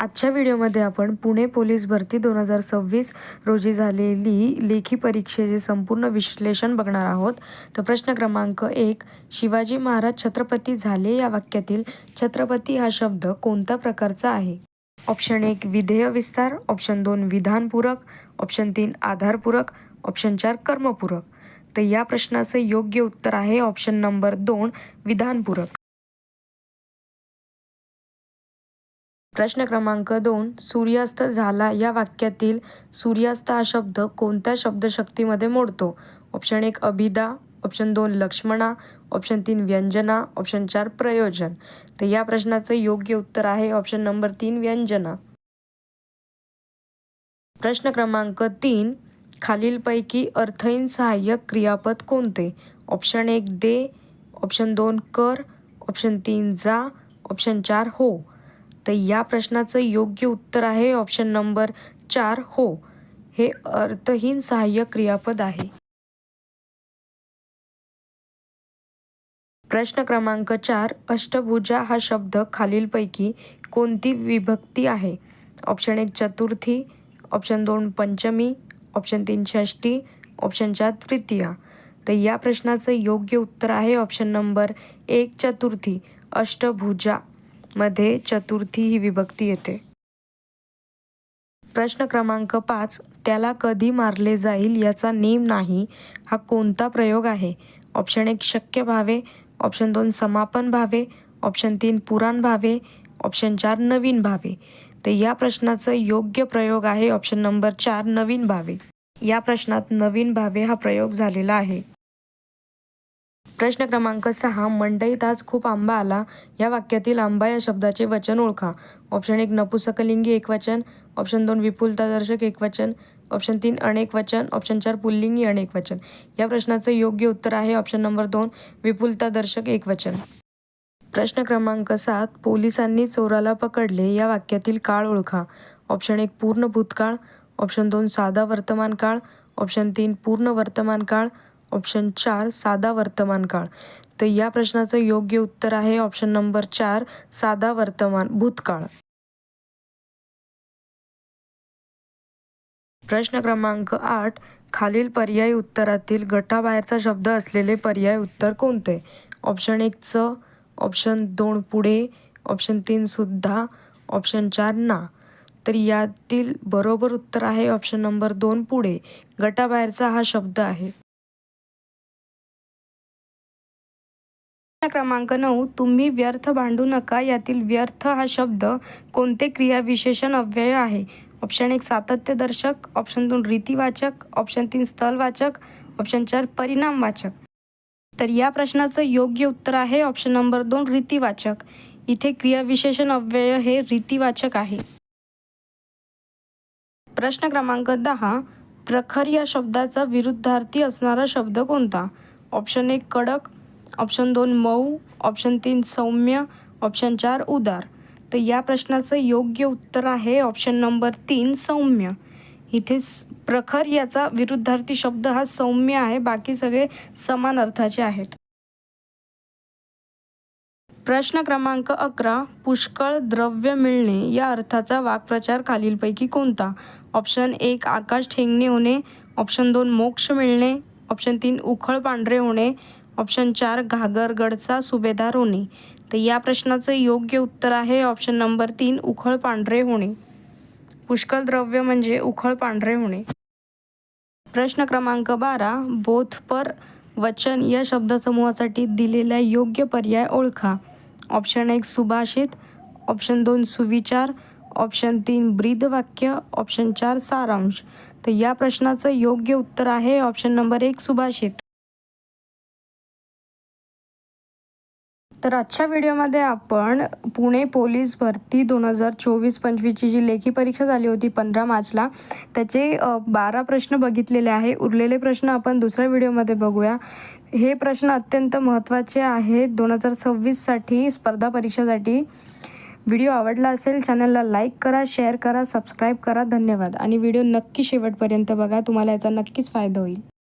आजच्या व्हिडिओमध्ये आपण पुणे पोलीस भरती 2026 रोजी झालेली लेखी परीक्षेचे संपूर्ण विश्लेषण बघणार आहोत. तर प्रश्न क्रमांक 1, शिवाजी महाराज छत्रपती झाले या वाक्यातील छत्रपती हा शब्द कोणत्या प्रकारचा आहे? ऑप्शन 1 विधेय विस्तार, ऑप्शन 2 विधानपूरक, ऑप्शन 3 आधारपूरक, ऑप्शन 4 कर्मपूरक. तर या प्रश्नाचं योग्य उत्तर आहे ऑप्शन नंबर 2 विधानपूरक. प्रश्न क्रमांक 2, सूर्यास्त झाला या वाक्यातील सूर्यास्त हा शब्द कोणत्या शब्दशक्तीमध्ये मोडतो? ऑप्शन 1 अभिधा, ऑप्शन 2 लक्ष्मणा, ऑप्शन 3 व्यंजना, ऑप्शन 4 प्रयोजन. तर या प्रश्नाचं योग्य उत्तर आहे ऑप्शन नंबर 3 व्यंजना. प्रश्न क्रमांक 3, खालीलपैकी अर्थहीन सहाय्यक क्रियापद कोणते? ऑप्शन 1 दे, ऑप्शन 2 कर, ऑप्शन 3 जा, ऑप्शन 4 हो. तर या प्रश्नाचं योग्य उत्तर आहे ऑप्शन नंबर 4 हो. हे अर्थहीन सहाय्यक क्रियापद आहे. प्रश्न क्रमांक 4, अष्टभुजा हा शब्द खालीलपैकी कोणती विभक्ती आहे? ऑप्शन 1 चतुर्थी, ऑप्शन 2 पंचमी, ऑप्शन 3 षष्ठी, ऑप्शन 4 तृतीया. तर या प्रश्नाचं योग्य उत्तर आहे ऑप्शन नंबर 1 चतुर्थी. अष्टभुजा मध्ये चतुर्थी ही विभक्ती येते. प्रश्न क्रमांक 5, त्याला कधी मारले जाईल याचा नेम नाही हा कोणता प्रयोग आहे? ऑप्शन 1 शक्य भावे, ऑप्शन 2 समापन भावे, ऑप्शन 3 पुराण भावे, ऑप्शन 4 नवीन भावे. तर या प्रश्नाचं योग्य प्रयोग आहे ऑप्शन नंबर 4 नवीन भावे. या प्रश्नात नवीन भावे हा प्रयोग झालेला आहे. प्रश्न क्रमांक 6, मंडईत आज खूप आंबा आला या वाक्यातील आंबा या शब्दाचे वचन ओळखा. ऑप्शन 1 नपुसकलिंगी एकवचन, ऑप्शन 2 विपुलतादर्शक एकवचन, ऑप्शन 3 अनेक वचन, ऑप्शन 4 पुल्लिंगी अनेक वचन. या प्रश्नाचं योग्य उत्तर आहे ऑप्शन नंबर 2 विपुलतादर्शक एकवचन. प्रश्न क्रमांक 7, पोलिसांनी चोराला पकडले या वाक्यातील काळ ओळखा. ऑप्शन 1 पूर्ण भूतकाळ, ऑप्शन 2 साधा वर्तमान काळ, ऑप्शन 3 पूर्ण वर्तमान काळ, ऑप्शन 4 साधा वर्तमान काळ. तर या प्रश्नाचं योग्य उत्तर आहे ऑप्शन नंबर 4 साधा वर्तमान भूतकाळ. प्रश्न क्रमांक 8, खालील पर्यायी उत्तरातील गटाबाहेरचा शब्द असलेले पर्याय उत्तर कोणते? ऑप्शन 1 च, ऑप्शन 2 पुढे, ऑप्शन 3 सुद्धा, ऑप्शन 4 ना. तर यातील बरोबर उत्तर आहे ऑप्शन नंबर 2 पुढे. गटाबाहेरचा हा शब्द आहे. प्रश्न क्रमांक 9, तुम्ही व्यर्थ भांडू नका यातील व्यर्थ हा शब्द कोणते क्रियाविशेषण अव्यय आहे? ऑप्शन 1 सातत्यदर्शक, ऑप्शन 2 रीतिवाचक, ऑप्शन 3 स्थलवाचक, ऑप्शन 4 परिणामवाचक. तर या प्रश्नाचं योग्य उत्तर आहे ऑप्शन नंबर 2 रीतिवाचक. इथे क्रियाविशेषण अव्यय हे रीतिवाचक आहे. प्रश्न क्रमांक 10, प्रखर या शब्दाचा विरुद्धार्थी असणारा शब्द कोणता? ऑप्शन 1 कडक, ऑप्शन 2 मऊ, ऑप्शन 3 सौम्य, ऑप्शन 4 उदार. तर या प्रश्नाचं योग्य उत्तर आहे ऑप्शन नंबर 3 सौम्य. इथे प्रखर याचा विरुद्धार्थी शब्द हा सौम्य आहे. बाकी सगळे समान अर्थाचे आहेत. प्रश्न क्रमांक 11, पुष्कळ द्रव्य मिळणे या अर्थाचा वाक्प्रचार खालीलपैकी कोणता? ऑप्शन 1 आकाश ठेंगणे होणे, ऑप्शन 2 मोक्ष मिळणे, ऑप्शन 3 उखळ पांढरे होणे, ऑप्शन 4 घागरगडचा सुभेदार होणे. तर या प्रश्नाचं योग्य उत्तर आहे ऑप्शन नंबर 3 उखळ पांढरे होणे. पुष्कळ द्रव्य म्हणजे उखळ पांढरे होणे. प्रश्न क्रमांक 12, बोधपर वचन या शब्दसमूहासाठी दिलेला योग्य पर्याय ओळखा. ऑप्शन 1 सुभाषित, ऑप्शन 2 सुविचार, ऑप्शन 3 ब्रीदवाक्य, ऑप्शन 4 सारांश. तर या प्रश्नाचं योग्य उत्तर आहे ऑप्शन नंबर 1 सुभाषित. तर आजच्या व्हिडिओमध्ये आपण पुणे पोलीस भरती 2024-25ची जी लेखी परीक्षा झाली होती 15 मार्चला त्याचे 12 प्रश्न बघितलेले आहे. उरलेले प्रश्न आपण दुसऱ्या व्हिडिओमध्ये बघूया. हे प्रश्न अत्यंत महत्त्वाचे आहेत 2026साठी स्पर्धा परीक्षेसाठी. व्हिडिओ आवडला असेल चॅनलला लाईक करा, शेअर करा, सबस्क्राईब करा. धन्यवाद. आणि व्हिडिओ नक्की शेवटपर्यंत बघा, तुम्हाला याचा नक्कीच फायदा होईल.